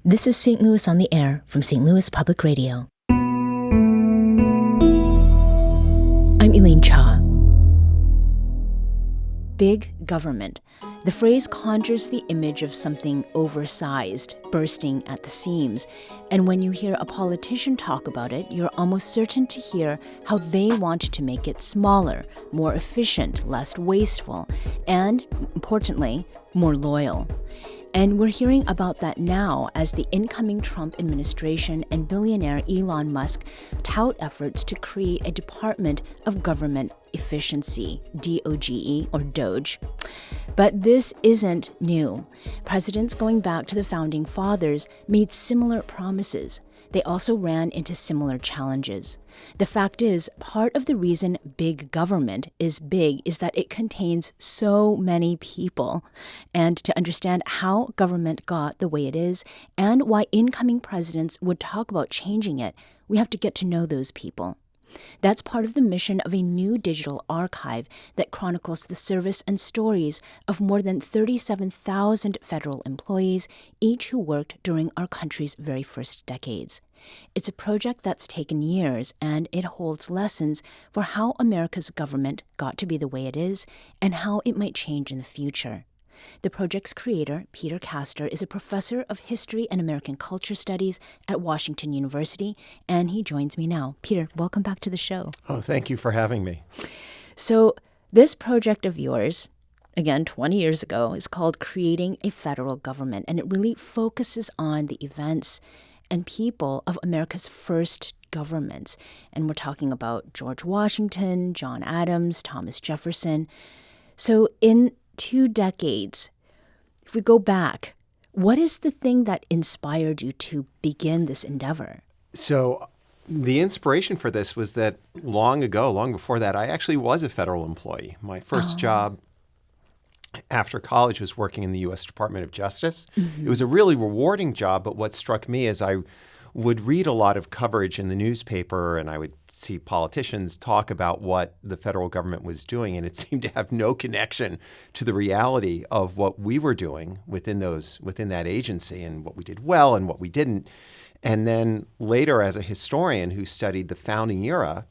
This is St. Louis on the Air from St. Louis Public Radio. I'm Elaine Cha. Big government. The phrase conjures the image of something oversized, bursting at the seams. And when you hear a politician talk about it, you're almost certain to hear how they want to make it smaller, more efficient, less wasteful, and, importantly, more loyal. And we're hearing about that now as the incoming Trump administration and billionaire Elon Musk tout efforts to create a Department of Government Efficiency, DOGE or DOGE. But this isn't new. Presidents going back to the Founding Fathers made similar promises. They also ran into similar challenges. The fact is, part of the reason big government is big is that it contains so many people. And to understand how government got the way it is and why incoming presidents would talk about changing it, we have to get to know those people. That's part of the mission of a new digital archive that chronicles the service and stories of more than 37,000 federal employees, each who worked during our country's very first decades. It's a project that's taken years, and it holds lessons for how America's government got to be the way it is and how it might change in the future. The project's creator, Peter Kastor, is a professor of history and American culture studies at Washington University, and he joins me now. Peter, welcome back to the show. Oh, thank you for having me. So this project of yours, again, 20 years ago, is called Creating a Federal Government, and it really focuses on the events and people of America's first governments. And we're talking about George Washington, John Adams, Thomas Jefferson. So in 2 decades, if we go back, what is the thing that inspired you to begin this endeavor? So the inspiration for this was that long ago, long before that, I actually was a federal employee. My first job after college was working in the U.S. Department of Justice. Mm-hmm. It was a really rewarding job, but what struck me is I would read a lot of coverage in the newspaper, and I would see politicians talk about what the federal government was doing, and it seemed to have no connection to the reality of what we were doing within that agency and what we did well and what we didn't. And then later, as a historian who studied the founding era,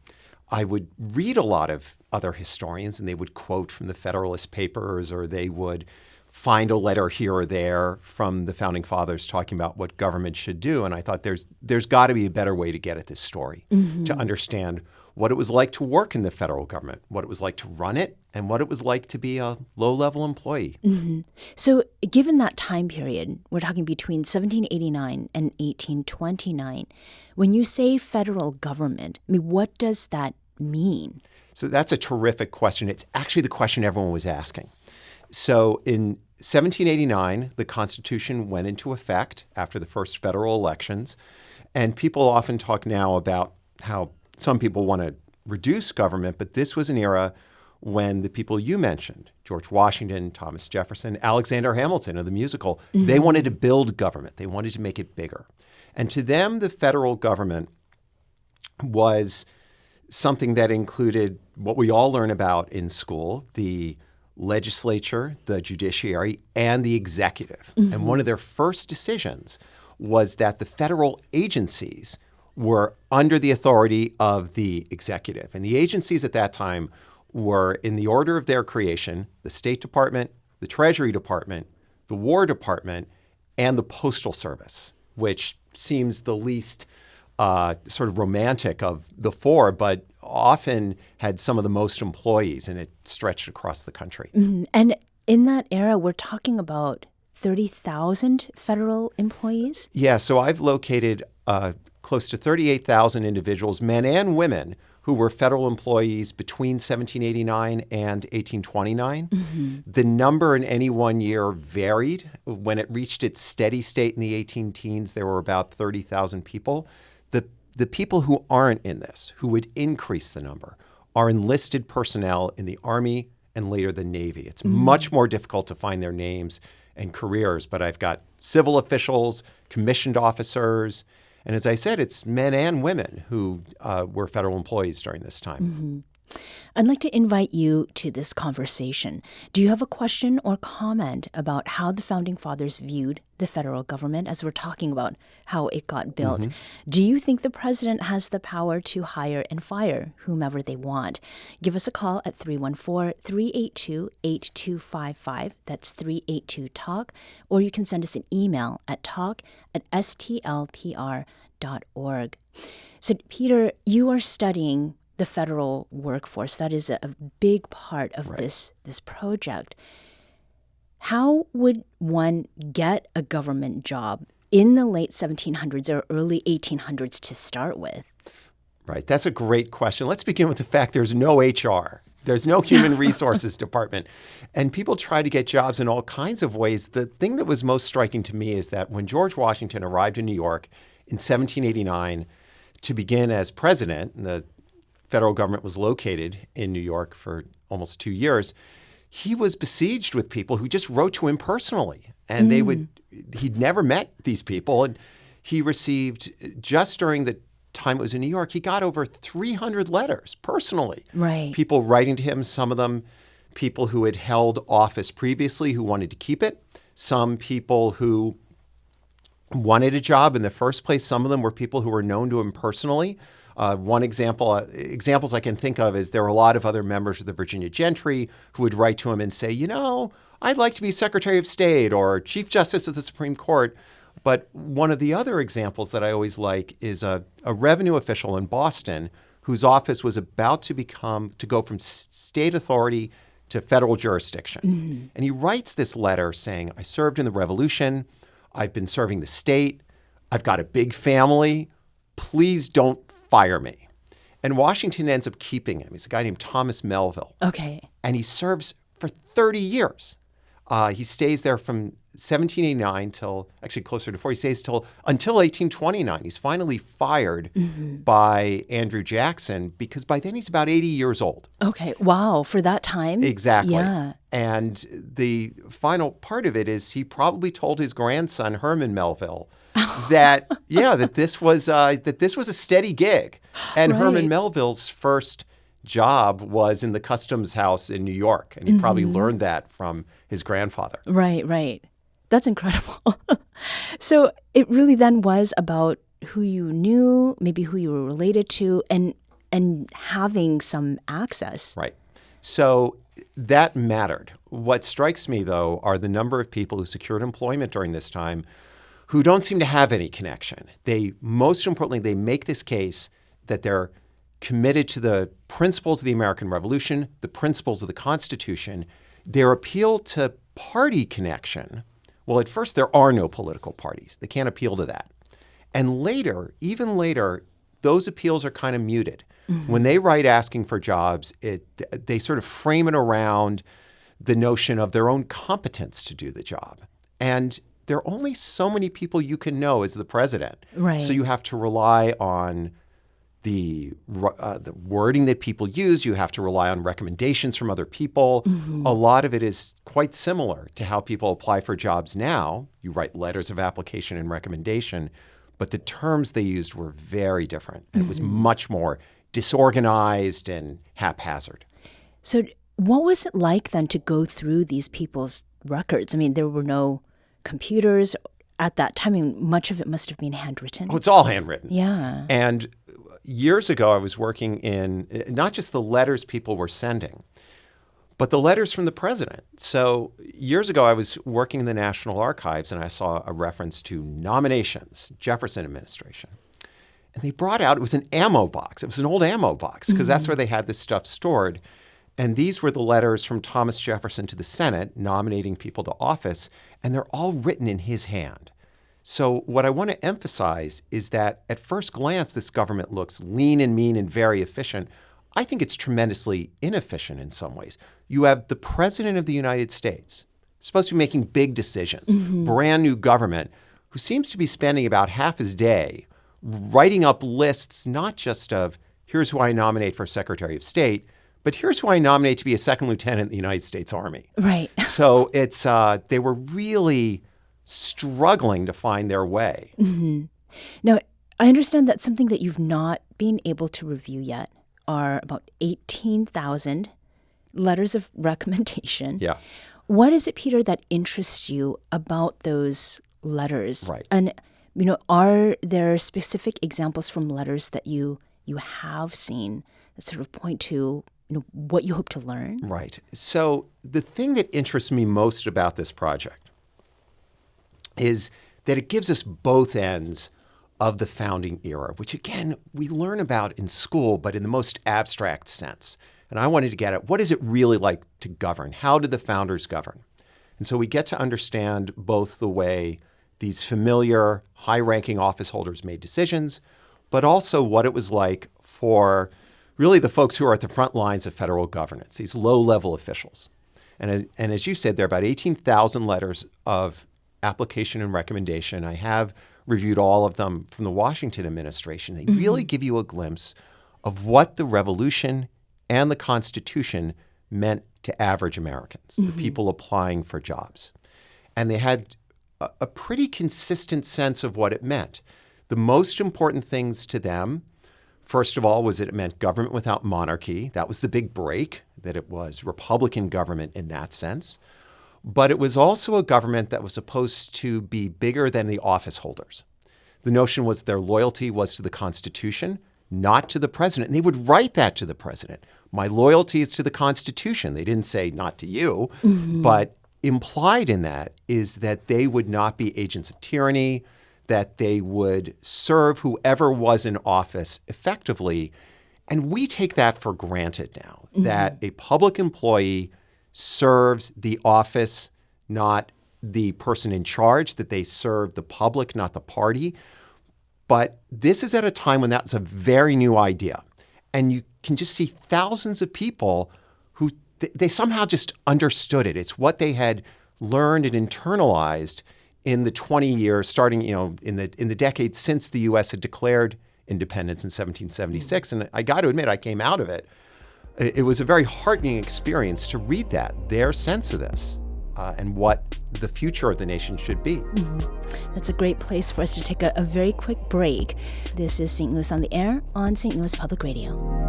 I would read a lot of other historians, and they would quote from the Federalist Papers, or they would find a letter here or there from the Founding Fathers talking about what government should do. And I thought there's got to be a better way to get at this story, to understand what it was like to work in the federal government, what it was like to run it, and what it was like to be a low-level employee. Mm-hmm. So given that time period, we're talking between 1789 and 1829, when you say federal government, I mean, what does that mean? So that's a terrific question. It's actually the question everyone was asking. So in 1789, the Constitution went into effect after the first federal elections. And people often talk now about how some people want to reduce government, but this was an era when the people you mentioned, George Washington, Thomas Jefferson, Alexander Hamilton of the musical, they wanted to build government. They wanted to make it bigger. And to them, the federal government was something that included what we all learn about in school, the legislature, the judiciary, and the executive. Mm-hmm. And one of their first decisions was that the federal agencies were under the authority of the executive. And the agencies at that time were, in the order of their creation, the State Department, the Treasury Department, the War Department, and the Postal Service, which seems the least sort of romantic of the four, but often had some of the most employees, and it stretched across the country. Mm-hmm. And in that era, we're talking about 30,000 federal employees? Yeah, so I've located close to 38,000 individuals, men and women, who were federal employees between 1789 and 1829. Mm-hmm. The number in any one year varied. When it reached its steady state in the 18 teens, there were about 30,000 people. The people who aren't in this, who would increase the number, are enlisted personnel in the Army and later the Navy. It's much more difficult to find their names and careers, but I've got civil officials, commissioned officers, and as I said, it's men and women who were federal employees during this time. I'd like to invite you to this conversation. Do you have a question or comment about how the Founding Fathers viewed the federal government as we're talking about how it got built? Do you think the president has the power to hire and fire whomever they want? Give us a call at 314-382-8255. That's 382-TALK. Or you can send us an email at talk@stlpr.org. So, Peter, you are studying the federal workforce. That is a big part of this project. How would one get a government job in the late 1700s or early 1800s to start with? Right. That's a great question. Let's begin with the fact there's no HR. There's no human resources department. And people try to get jobs in all kinds of ways. The thing that was most striking to me is that when George Washington arrived in New York in 1789 to begin as president, the federal government was located in New York for almost 2 years, he was besieged with people who just wrote to him personally. And he'd never met these people. And he received, just during the time it was in New York, he got over 300 letters personally. Right. People writing to him, some of them people who had held office previously who wanted to keep it. Some people who wanted a job in the first place. Some of them were people who were known to him personally. One examples I can think of is there were a lot of other members of the Virginia gentry who would write to him and say, I'd like to be Secretary of State or Chief Justice of the Supreme Court. But one of the other examples that I always like is a revenue official in Boston whose office was about to go from state authority to federal jurisdiction. And he writes this letter saying, I served in the Revolution. I've been serving the state. I've got a big family. Please don't fire me. And Washington ends up keeping him. He's a guy named Thomas Melville. Okay. And he serves for 30 years. He stays there from 1789 till, actually closer to 40, he stays until 1829. He's finally fired by Andrew Jackson because by then he's about 80 years old. Okay. Wow. For that time? Exactly. Yeah. And the final part of it is he probably told his grandson, Herman Melville, that this was a steady gig. And Herman Melville's first job was in the customs house in New York. And he probably learned that from his grandfather. Right. That's incredible. So it really then was about who you knew, maybe who you were related to, and having some access. Right. So that mattered. What strikes me, though, are the number of people who secured employment during this time who don't seem to have any connection. Most importantly, they make this case that they're committed to the principles of the American Revolution, the principles of the Constitution. Their appeal to party connection, well, at first there are no political parties. They can't appeal to that. And later, even later, those appeals are kind of muted. When they write asking for jobs, they sort of frame it around the notion of their own competence to do the job. And there are only so many people you can know as the president. Right. So you have to rely on the wording that people use. You have to rely on recommendations from other people. A lot of it is quite similar to how people apply for jobs now. You write letters of application and recommendation, but the terms they used were very different. And it was much more disorganized and haphazard. So what was it like then to go through these people's records? I mean, there were no computers at that time. I mean, much of it must have been handwritten. Oh, it's all handwritten. Yeah. And years ago, I was working in not just the letters people were sending, but the letters from the president. So years ago, I was working in the National Archives, and I saw a reference to nominations, Jefferson administration. And they brought out, it was an ammo box. It was an old ammo box because that's where they had this stuff stored. And these were the letters from Thomas Jefferson to the Senate nominating people to office, and they're all written in his hand. So what I want to emphasize is that at first glance, this government looks lean and mean and very efficient. I think it's tremendously inefficient in some ways. You have the president of the United States, supposed to be making big decisions, brand new government, who seems to be spending about half his day writing up lists, not just of here's who I nominate for Secretary of State, but here's who I nominate to be a second lieutenant in the United States Army. Right. So it's they were really struggling to find their way. Now, I understand that's something that you've not been able to review yet. are about 18,000 letters of recommendation. Yeah. What is it, Peter, that interests you about those letters? Right. And, are there specific examples from letters that you have seen that sort of point to, what you hope to learn? Right. So the thing that interests me most about this project is that it gives us both ends of the founding era, which, again, we learn about in school, but in the most abstract sense. And I wanted to get at, what is it really like to govern? How did the founders govern? And so we get to understand both the way these familiar, high-ranking office holders made decisions, but also what it was like for really the folks who are at the front lines of federal governance, these low-level officials. And as you said, there are about 18,000 letters of application and recommendation. I have reviewed all of them from the Washington administration. They really give you a glimpse of what the Revolution and the Constitution meant to average Americans, the people applying for jobs. And they had a pretty consistent sense of what it meant. The most important things to them, first of all, was that it meant government without monarchy. That was the big break, that it was Republican government in that sense. But it was also a government that was supposed to be bigger than the office holders. The notion was their loyalty was to the Constitution, not to the president. And they would write that to the president. My loyalty is to the Constitution. They didn't say not to you, but implied in that is that they would not be agents of tyranny, that they would serve whoever was in office effectively. And we take that for granted now, that a public employee serves the office, not the person in charge, that they serve the public, not the party. But this is at a time when that's a very new idea. And you can just see thousands of people who they somehow just understood it. It's what they had learned and internalized in the 20 years, starting in the decades since the U.S. had declared independence in 1776. And I got to admit, I came out of it. It was a very heartening experience to read that, their sense of this, and what the future of the nation should be. That's a great place for us to take a very quick break. This is St. Louis on the Air on St. Louis Public Radio.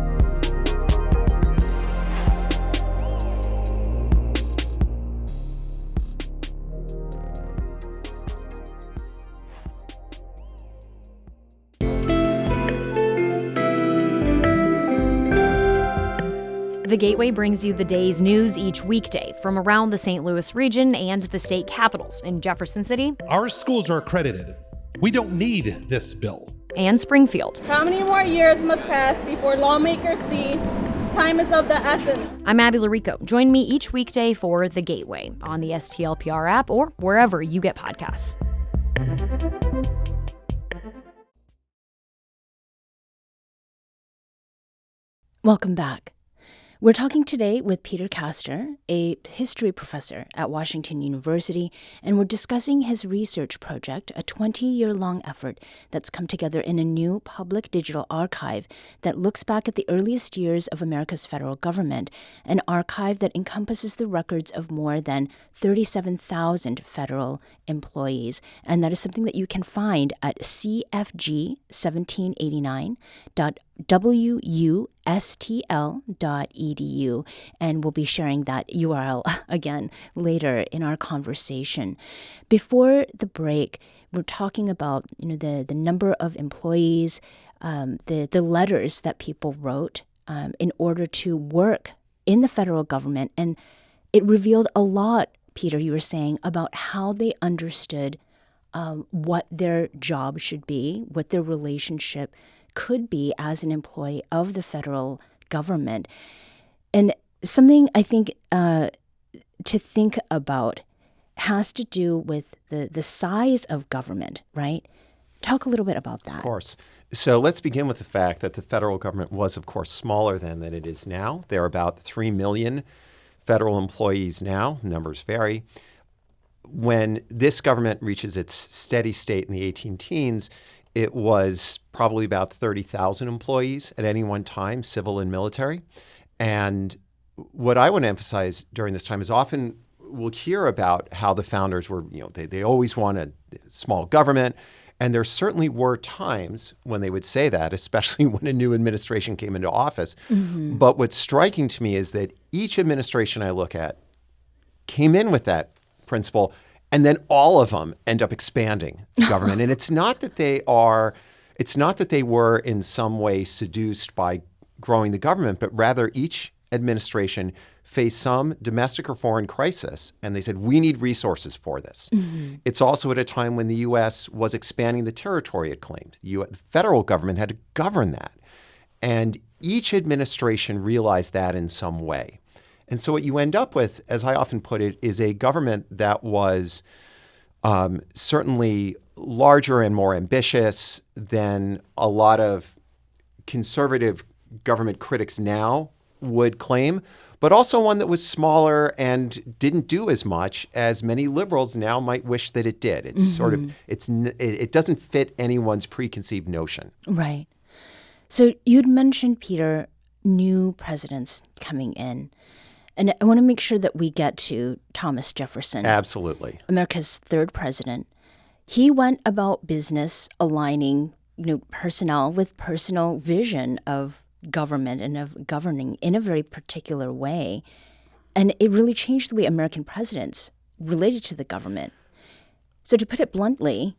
The Gateway brings you the day's news each weekday from around the St. Louis region and the state capitals in Jefferson City. Our schools are accredited. We don't need this bill. And Springfield. How many more years must pass before lawmakers see time is of the essence? I'm Abby Larico. Join me each weekday for The Gateway on the STLPR app or wherever you get podcasts. Welcome back. We're talking today with Peter Kastor, a history professor at Washington University, and we're discussing his research project, a 20-year-long effort that's come together in a new public digital archive that looks back at the earliest years of America's federal government, an archive that encompasses the records of more than 37,000 federal employees. And that is something that you can find at cfg1789.wustl.edu, and we'll be sharing that URL again later in our conversation. Before the break, we're talking about the number of employees, the letters that people wrote in order to work in the federal government, and it revealed a lot, Peter, you were saying, about how they understood what their job should be, what their relationship could be as an employee of the federal government. And something I think to think about has to do with the size of government, right? Talk a little bit about that. Of course. So let's begin with the fact that the federal government was, of course, smaller then than it is now. There are about 3 million federal employees now. Numbers vary. When this government reaches its steady state in the 18-teens, it was probably about 30,000 employees at any one time, civil and military. And what I want to emphasize during this time is often we'll hear about how the founders were, they always wanted small government. And there certainly were times when they would say that, especially when a new administration came into office. But what's striking to me is that each administration I look at came in with that principle, and then all of them end up expanding government. And it's not that they were in some way seduced by growing the government, but rather each administration faced some domestic or foreign crisis, and they said, we need resources for this. It's also at a time when the U.S. was expanding the territory it claimed. The federal government had to govern that. And each administration realized that in some way. And so what you end up with, as I often put it, is a government that was certainly larger and more ambitious than a lot of conservative government critics now would claim, but also one that was smaller and didn't do as much as many liberals now might wish that it did. It's sort of, it doesn't fit anyone's preconceived notion. Right. So you'd mentioned, Peter, new presidents coming in. And I want to make sure that we get to Thomas Jefferson. Absolutely. America's third president. He went about business aligning, personnel with personal vision of government and of governing in a very particular way. And it really changed the way American presidents related to the government. So to put it bluntly,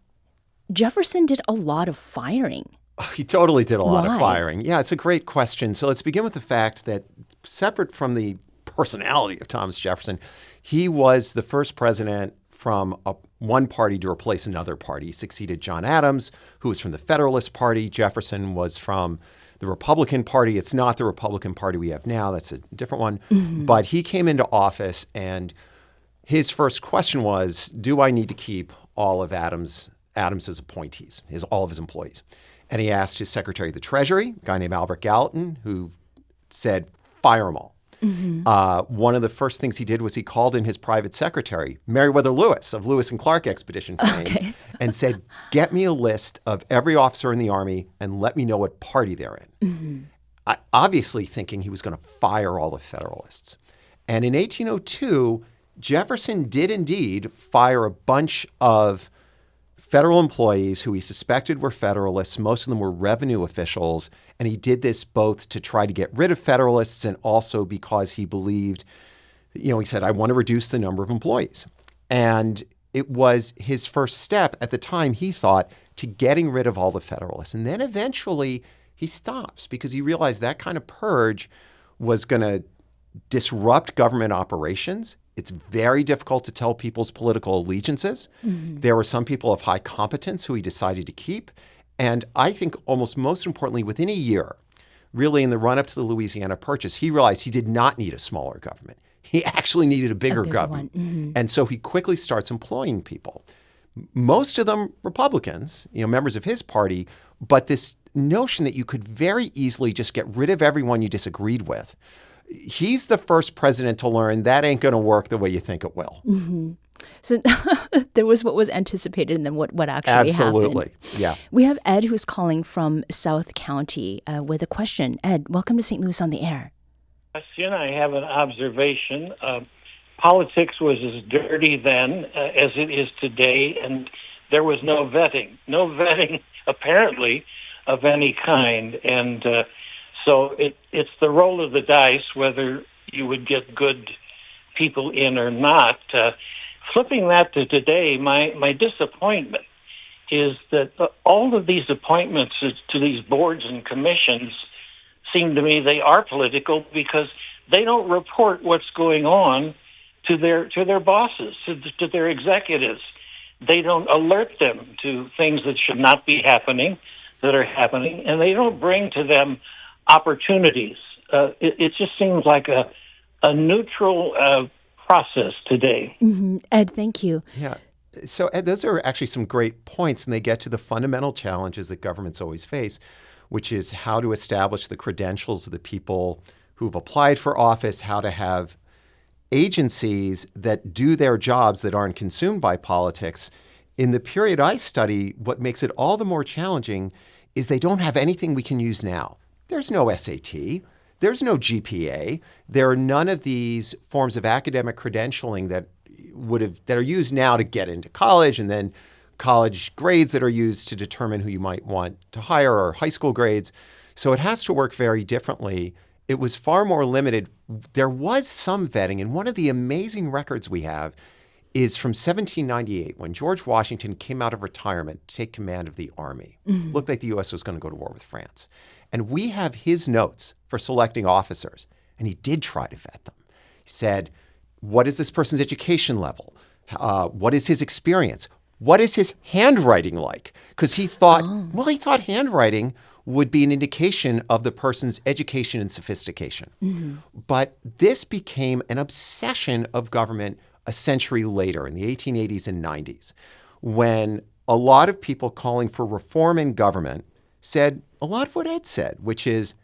Jefferson did a lot of firing. He totally did a lot Why? of firing. Yeah, it's a great question. So let's begin with the fact that separate from the personality of Thomas Jefferson, he was the first president from one party to replace another party. He succeeded John Adams, who was from the Federalist Party. Jefferson was from the Republican Party. It's not the Republican Party we have now. That's a different one. But he came into office, and his first question was, do I need to keep all of Adams's appointees, all of his employees? And he asked his Secretary of the Treasury, a guy named Albert Gallatin, who said, fire them all. One of the first things he did was he called in his private secretary, Meriwether Lewis of Lewis and Clark expedition fame, and said, get me a list of every officer in the Army and let me know what party they're in. Obviously thinking he was going to fire all the Federalists. And in 1802, Jefferson did indeed fire a bunch of federal employees who he suspected were Federalists. Most of them were revenue officials. And he did this both to try to get rid of Federalists and also because he believed, he said, I want to reduce the number of employees. And it was his first step at the time, he thought, to getting rid of all the Federalists. And then eventually he stops because he realized that kind of purge was going to disrupt government operations. It's very difficult to tell people's political allegiances. There were some people of high competence who he decided to keep. And I think almost most importantly, within a year, really in the run-up to the Louisiana Purchase, he realized he did not need a smaller government. He actually needed a bigger government. And so he quickly starts employing people. Most of them Republicans, members of his party, but this notion that you could very easily just get rid of everyone you disagreed with. He's the first president to learn that ain't going to work the way you think it will. So there was what was anticipated and then what actually happened. Absolutely, yeah. We have Ed who's calling from South County with a question. Ed, welcome to St. Louis on the Air. Question, I have an observation. Politics was as dirty then as it is today, and there was no vetting apparently of any kind. And so it's the roll of the dice whether you would get good people in or not. Flipping that to today, my disappointment is that all of these appointments to these boards and commissions seem to me they are political because they don't report what's going on to their bosses, to their executives. They don't alert them to things that should not be happening, that are happening, and they don't bring to them opportunities. It just seems like a neutral process today. Ed, thank you. Yeah. So, Ed, those are actually some great points, and they get to the fundamental challenges that governments always face, which is how to establish the credentials of the people who've applied for office, how to have agencies that do their jobs that aren't consumed by politics. In the period I study, what makes it all the more challenging is they don't have anything we can use now. There's no SAT. There's no GPA. There are none of these forms of academic credentialing that are used now to get into college and then college grades that are used to determine who you might want to hire, or high school grades. So it has to work very differently. It was far more limited. There was some vetting, and one of the amazing records we have is from 1798, when George Washington came out of retirement to take command of the army. Looked like the U.S. was going to go to war with France. And we have his notes for selecting officers, and he did try to vet them. He said, what is this person's education level? What is his experience? What is his handwriting like? Because he thought, he thought handwriting would be an indication of the person's education and sophistication. But this became an obsession of government a century later, in the 1880s and 90s, when a lot of people calling for reform in government said a lot of what Ed said, which is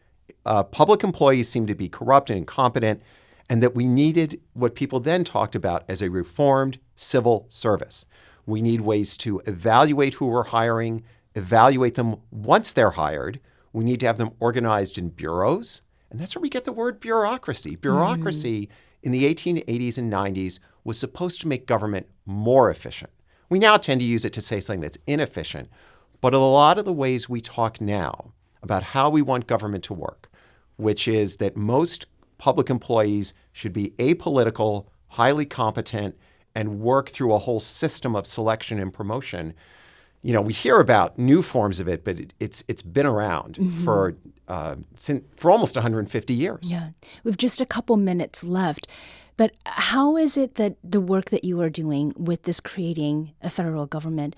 public employees seem to be corrupt and incompetent, and that we needed what people then talked about as a reformed civil service. We need ways to evaluate who we're hiring, evaluate them once they're hired. We need to have them organized in bureaus. And that's where we get the word bureaucracy. Bureaucracy in the 1880s and 90s was supposed to make government more efficient. We now tend to use it to say something that's inefficient. But a lot of the ways we talk now about how we want government to work, which is that most public employees should be apolitical, highly competent, and work through a whole system of selection and promotion. You know, we hear about new forms of it, but it's been around for almost 150 years. Yeah. We've just a couple minutes left. But how is it that the work that you are doing with this creating a federal government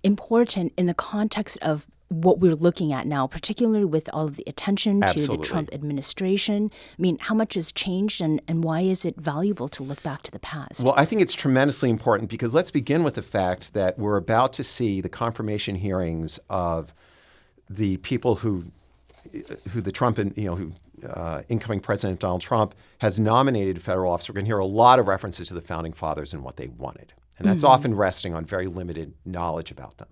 important in the context of what we're looking at now, particularly with all of the attention to the Trump administration? I mean, how much has changed, and why is it valuable to look back to the past? Well, I think it's tremendously important because let's begin with the fact that we're about to see the confirmation hearings of the people who the Trump and, incoming President Donald Trump has nominated a federal officer. We're going to hear a lot of references to the Founding Fathers and what they wanted. And that's often resting on very limited knowledge about them.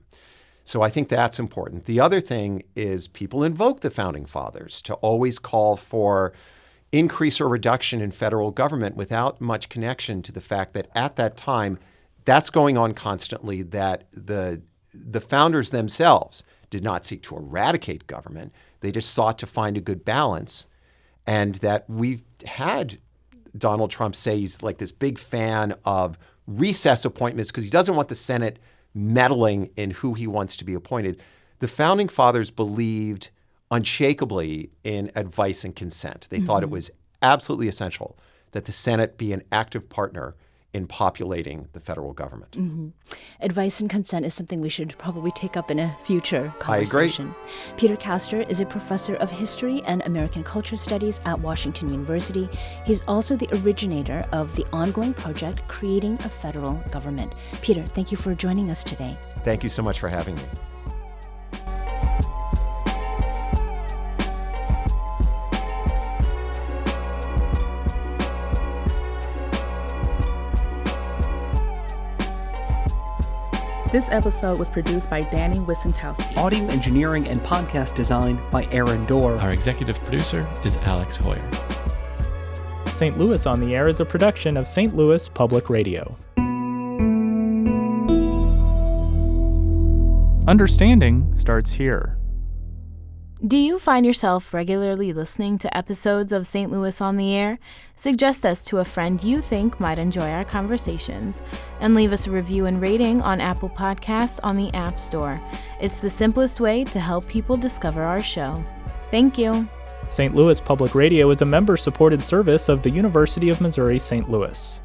So I think that's important. The other thing is people invoke the Founding Fathers to always call for increase or reduction in federal government without much connection to the fact that at that time, that's going on constantly, that the founders themselves did not seek to eradicate government. They just sought to find a good balance, and that we've had Donald Trump say he's like this big fan of recess appointments because he doesn't want the Senate meddling in who he wants to be appointed. The Founding Fathers believed unshakably in advice and consent. They thought it was absolutely essential that the Senate be an active partner in populating the federal government. Advice and consent is something we should probably take up in a future conversation. I agree. Peter Kastor is a professor of history and American culture studies at Washington University. He's also the originator of the ongoing project Creating a Federal Government. Peter, thank you for joining us today. Thank you so much for having me. This episode was produced by Danny Wissentowski. Audio engineering and podcast design by Aaron Dorr. Our executive producer is Alex Hoyer. St. Louis on the Air is a production of St. Louis Public Radio. Understanding starts here. Do you find yourself regularly listening to episodes of St. Louis on the Air? Suggest us to a friend you think might enjoy our conversations, and leave us a review and rating on Apple Podcasts on the App Store. It's the simplest way to help people discover our show. Thank you. St. Louis Public Radio is a member-supported service of the University of Missouri St. Louis.